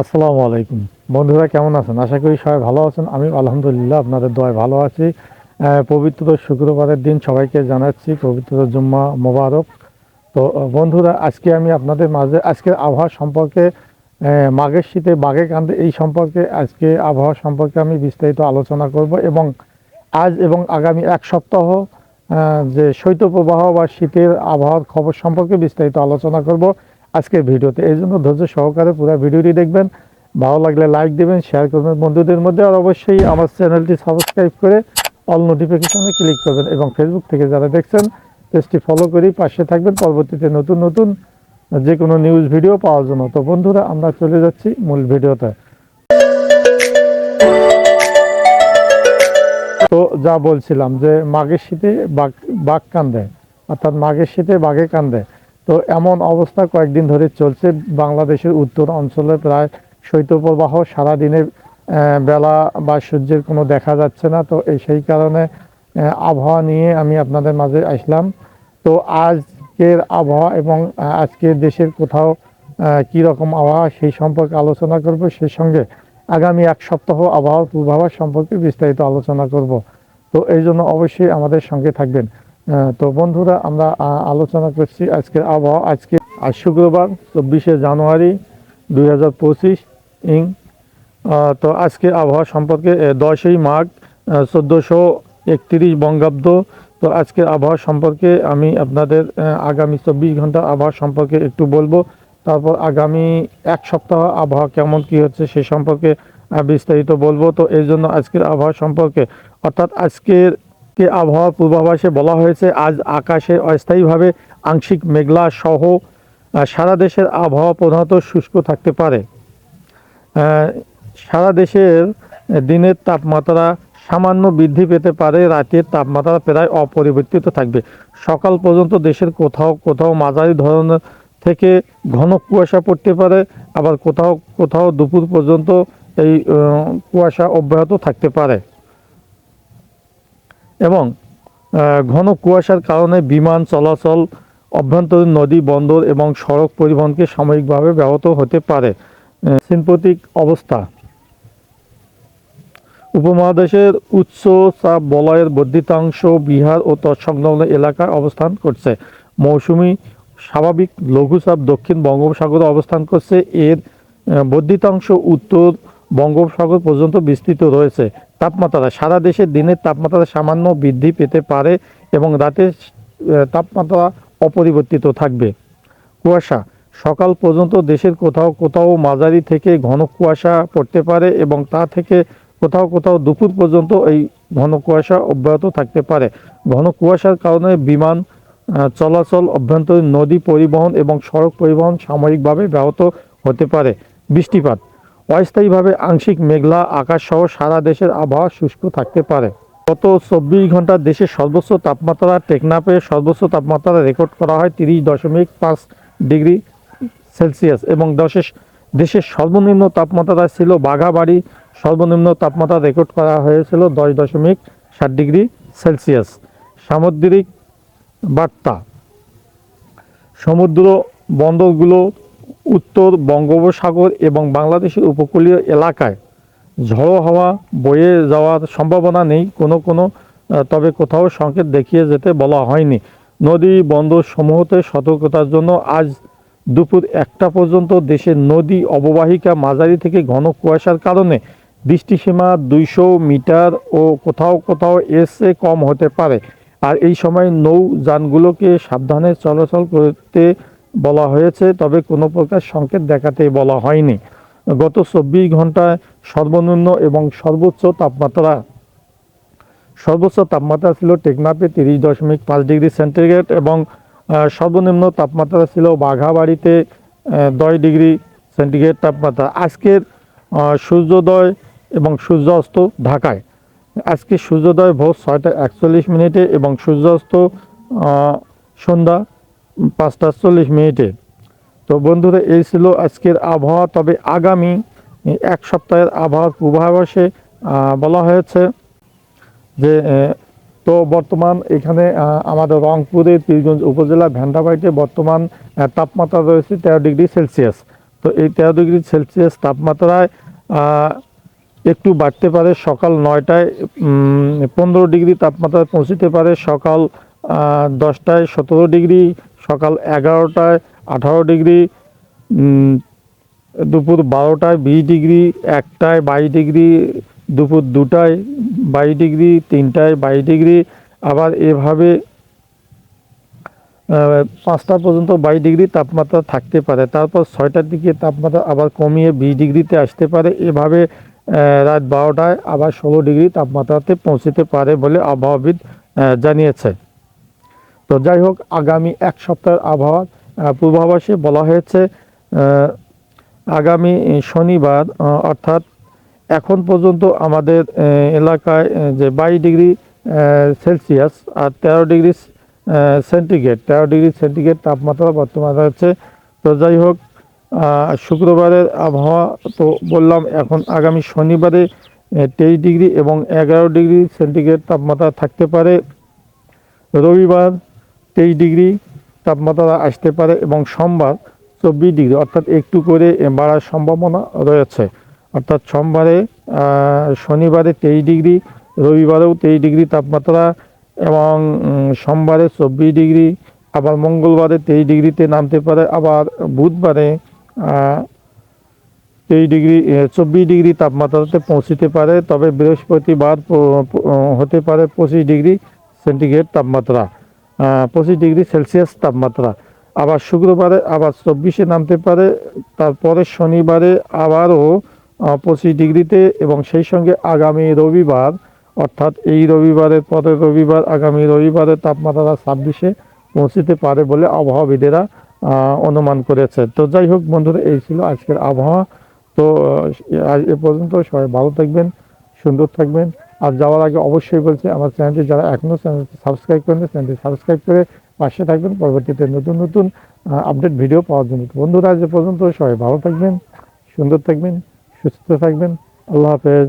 আসসালামু আলাইকুম বন্ধুরা, কেমন আছেন? আশা করি সবাই ভালো আছেন। আমি আলহামদুলিল্লাহ আপনাদের দোয়ায় ভালো আছি। পবিত্র শুক্রবারের দিন সবাইকে জানাচ্ছি পবিত্র জুম্মা মোবারক। তো বন্ধুরা, আজকে আমি আপনাদের মাঝে আজকের আবহাওয়া সম্পর্কে, মাঘের শীতে বাঘে কান্দে, এই সম্পর্কে আজকে আবহাওয়া সম্পর্কে আমি বিস্তারিত আলোচনা করব এবং আজ এবং আগামী এক সপ্তাহ যে শৈত্যপ্রবাহ বা শীতের আবহাওয়ার খবর সম্পর্কে বিস্তারিত আলোচনা করব আজকের ভিডিওতে। এই জন্য ধৈর্য সহকারে পুরো ভিডিওটি দেখবেন। ভালো লাগলে লাইক দেবেন, শেয়ার করবেন বন্ধুদের মধ্যে, আর অবশ্যই আমার চ্যানেলটি সাবস্ক্রাইব করে অল নোটিফিকেশনে ক্লিক করবেন এবং ফেসবুক থেকে যারা দেখছেন পেজটি ফলো করেই পাশে থাকবেন পরবর্তীতে নতুন নতুন যে কোনো নিউজ ভিডিও পাওয়ার জন্য। তো বন্ধুরা, আমরা চলে যাচ্ছি মূল ভিডিওতে। তো যা বলছিলাম যে মাঘের শীতে বাঘ কান্দে, অর্থাৎ মাঘের শীতে বাঘে কান্দে। তো এমন অবস্থা কয়েকদিন ধরে চলছে বাংলাদেশের উত্তর অঞ্চলে। প্রায় শৈত্যপ্রবাহ, সারাদিনের বেলা বা সূর্যের কোনো দেখা যাচ্ছে না। তো সেই কারণে আবহাওয়া নিয়ে আমি আপনাদের মাঝে আসলাম। তো আজকের আবহাওয়া এবং আজকের দেশের কোথাও কী রকম আবহাওয়া সেই সম্পর্কে আলোচনা করব। সেই সঙ্গে আগামী এক সপ্তাহ আবহাওয়ার পূর্বাভাস সম্পর্কে বিস্তারিত আলোচনা করব। তো এই জন্য অবশ্যই আমাদের সঙ্গে থাকবেন। তো বন্ধুরা, আমরা আলোচনা করছি আজকের আবহাওয়া। আজ শুক্রবার 24শে জানুয়ারি 2025 ইং। তো আজকে আবহাওয়া সম্পর্কে 10ই মাঘ 1431 বঙ্গাব্দ। তো আজকের আবহাওয়া সম্পর্কে আমি আপনাদের আগামী 24 ঘন্টা আবহাওয়া সম্পর্কে একটু বলবো। তারপর আগামী এক সপ্তাহ আবহাওয়া কেমন কী হচ্ছে সে সম্পর্কে বিস্তারিত বলবো। তো এই জন্য আজকের আবহাওয়া সম্পর্কে, অর্থাৎ আজকের আবহাওয়ার পূর্বাভাসে বলা হয়েছে আজ আকাশে অস্থায়ীভাবে আংশিক মেঘলা সহ সারা দেশের আবহাওয়া প্রধানত শুষ্ক থাকতে পারে। সারা দেশের দিনের তাপমাত্রা সামান্য বৃদ্ধি পেতে পারে, রাতের তাপমাত্রা প্রায় অপরিবর্তিত থাকবে। সকাল পর্যন্ত দেশের কোথাও কোথাও মাঝারি ধরনের থেকে ঘন কুয়াশা পড়তে পারে, আবার কোথাও কোথাও দুপুর পর্যন্ত এই কুয়াশা অব্যাহত থাকতে পারে এবং ঘন কুয়াশার কারণে বিমান চলাচল, অভ্যন্তরীণ নদী, বন্দর এবং সড়ক পরিবহনকে সাময়িকভাবে ব্যাহত হতে পারে। সাম্প্রতিক অবস্থা: উপমহাদেশের উচ্চ চাপ বলয়ের বর্ধিতাংশ বিহার ও তৎসংলগ্ন এলাকায় অবস্থান করছে। মৌসুমি স্বাভাবিক লঘুচাপ দক্ষিণ বঙ্গোপসাগরে অবস্থান করছে। এর বর্ধিতাংশ উত্তর বঙ্গোপসাগর পর্যন্ত বিস্তৃত রয়েছে। তাপমাত্রা: সারা দেশে দিনের তাপমাত্রা সামান্য বৃদ্ধি পেতে পারে এবং রাতের তাপমাত্রা অপরিবর্তিত থাকবে। কুয়াশা: সকাল পর্যন্ত দেশের কোথাও কোথাও মাঝারি থেকে ঘন কুয়াশা পড়তে পারে এবং তা থেকে কোথাও কোথাও দুপুর পর্যন্ত এই ঘন কুয়াশা অব্যাহত থাকতে পারে। ঘন কুয়াশার কারণে বিমান চলাচল, অভ্যন্তরীণ নদী পরিবহন এবং সড়ক পরিবহন সাময়িকভাবে ব্যাহত হতে পারে। বৃষ্টিপাত: অস্থায়ীভাবে আংশিক মেঘলা আকাশ সহ সারা দেশের আবহাওয়া শুষ্ক থাকতে পারে। গত 24 ঘন্টা দেশের সর্বোচ্চ তাপমাত্রা টেকনাফে সর্বোচ্চ তাপমাত্রা রেকর্ড করা হয় 30.5 ডিগ্রি সেলসিয়াস এবং দেশের সর্বনিম্ন তাপমাত্রা ছিল বাঘাবাড়ি, সর্বনিম্ন তাপমাত্রা রেকর্ড করা হয়েছিল 10.7 ডিগ্রি সেলসিয়াস। সামুদ্রিক বার্তা: সমুদ্র বন্দরগুলো উত্তর বঙ্গোপসাগর এবং বাংলাদেশের উপকূলীয় এলাকায় ঝড়ো হাওয়া বয়ে যাওয়ার সম্ভাবনা নেই তবে কোথাও সংকেত দেখিয়ে যেতে বলা হয়নি। নদী বন্দর সমূহতে সতর্কতার জন্য আজ দুপুর 1টা পর্যন্ত দেশের নদী অববাহিকা মাঝারি থেকে ঘন কুয়াশার কারণে দৃষ্টিসীমা 200 মিটার ও কোথাও কোথাও এর চেয়ে কম হতে পারে। আর এই সময় নৌযানগুলোকে সাবধানে চলাচল করতে বলা হয়েছে, তবে কোনো প্রকার সংকেত দেখাতে বলা হয়নি। গত 24 ঘন্টায় সর্বনিম্ন এবং সর্বোচ্চ তাপমাত্রা ছিল টেকনাফে 30.5 ডিগ্রি সেন্টিগ্রেড এবং সর্বনিম্ন তাপমাত্রা ছিল বাঘাবাড়িতে 10 ডিগ্রি সেন্টিগ্রেড তাপমাত্রা। আজকের সূর্যোদয় এবং সূর্যাস্ত ঢাকায়: আজকে সূর্যোদয় ভোর 6টা 41 এবং সূর্যাস্ত সন্ধ্যা 5টা 40। তো বন্ধুরা, এই ছিল আজকের আবহাওয়া। তবে আগামী এক সপ্তাহের আবহাওয়ার পূর্বাভাসে বলা হয়েছে যে তো বর্তমান এখানে আমাদের রংপুরের পীরগঞ্জ উপজেলা ভেন্দাবাড়িতে বর্তমান তাপমাত্রা রয়েছে 13 ডিগ্রি সেলসিয়াস। তো এই 13 ডিগ্রি সেলসিয়াস তাপমাত্রায় একটু বাড়তে পারে সকাল 9টায় 15 ডিগ্রি তাপমাত্রায় পৌঁছতে পারে, সকাল 10টায় 17 ডিগ্রি, সকাল 11টায় 18 ডিগ্রি, দুপুর 12টায় 20 ডিগ্রি, 1টায় 22 ডিগ্রি, দুপুর 2টায় 22 ডিগ্রি, 3টায় 22 ডিগ্রি, আবার এভাবে 5টা পর্যন্ত 22 ডিগ্রি তাপমাত্রা থাকতে পারে। তারপর 6টার দিকে তাপমাত্রা আবার কমিয়ে 20 ডিগ্রিতে আসতে পারে। এভাবে রাত 12টায় আবার 16 ডিগ্রি তাপমাত্রাতে পৌঁছতে পারে বলে আবহাওয়াবিদ জানিয়েছে। তো যাই হোক, আগামী এক সপ্তাহের আবহাওয়ার পূর্বাভাসে বলা হয়েছে আগামী শনিবার অর্থাৎ এখন পর্যন্ত আমাদের এলাকায় যে 22 ডিগ্রি সেলসিয়াস আর 13 ডিগ্রি সেন্টিগ্রেড তাপমাত্রা বর্তমানে রয়েছে। তো যাই হোক, শুক্রবারের আবহাওয়া তো বললাম। এখন আগামী শনিবারে 23 ডিগ্রি এবং 11 ডিগ্রি সেন্টিগ্রেড তাপমাত্রা থাকতে পারে। রবিবার 23 ডিগ্রি তাপমাত্রা আসতে পারে এবং সোমবার 24 ডিগ্রি অর্থাৎ একটু করে বাড়ার সম্ভাবনা রয়েছে। অর্থাৎ শনিবারে 23 ডিগ্রি, রবিবারেও 23 ডিগ্রি তাপমাত্রা এবং সোমবারে 24 ডিগ্রি, আবার মঙ্গলবারে 23 ডিগ্রিতে নামতে পারে, আবার বুধবারে 24 ডিগ্রি তাপমাত্রাতে পৌঁছতে পারে। তবে বৃহস্পতিবার হতে পারে 25 ডিগ্রি সেন্টিগ্রেড তাপমাত্রা, 25 ডিগ্রি সেলসিয়াস তাপমাত্রা। আবার শুক্রবারে আবার 24-এ নামতে পারে, তারপরে শনিবারে আবারও 25 ডিগ্রিতে, এবং সেই সঙ্গে আগামী রবিবার অর্থাৎ এই রবিবারের পরের রবিবার আগামী রবিবারের তাপমাত্রা 26-এ পৌঁছতে পারে বলে আবহাওয়াবিদেরা অনুমান করেছে। তো যাই হোক বন্ধুরা, এই ছিল আজকের আবহাওয়া। তো আজ এ পর্যন্ত। সবাই ভালো থাকবেন, সুন্দর থাকবেন। আর যাওয়ার আগে অবশ্যই বলছি, আমার চ্যানেলটি যারা এখনও চ্যানেলটি সাবস্ক্রাইব করেন, চ্যানেলটি সাবস্ক্রাইব করে পাশে থাকবেন পরবর্তীতে নতুন নতুন আপডেট ভিডিও পাওয়ার জন্য। বন্ধুরা, আজ এ পর্যন্ত। সবাই ভালো থাকবেন, সুন্দর থাকবেন, সুস্থ থাকবেন। আল্লাহ হাফেজ।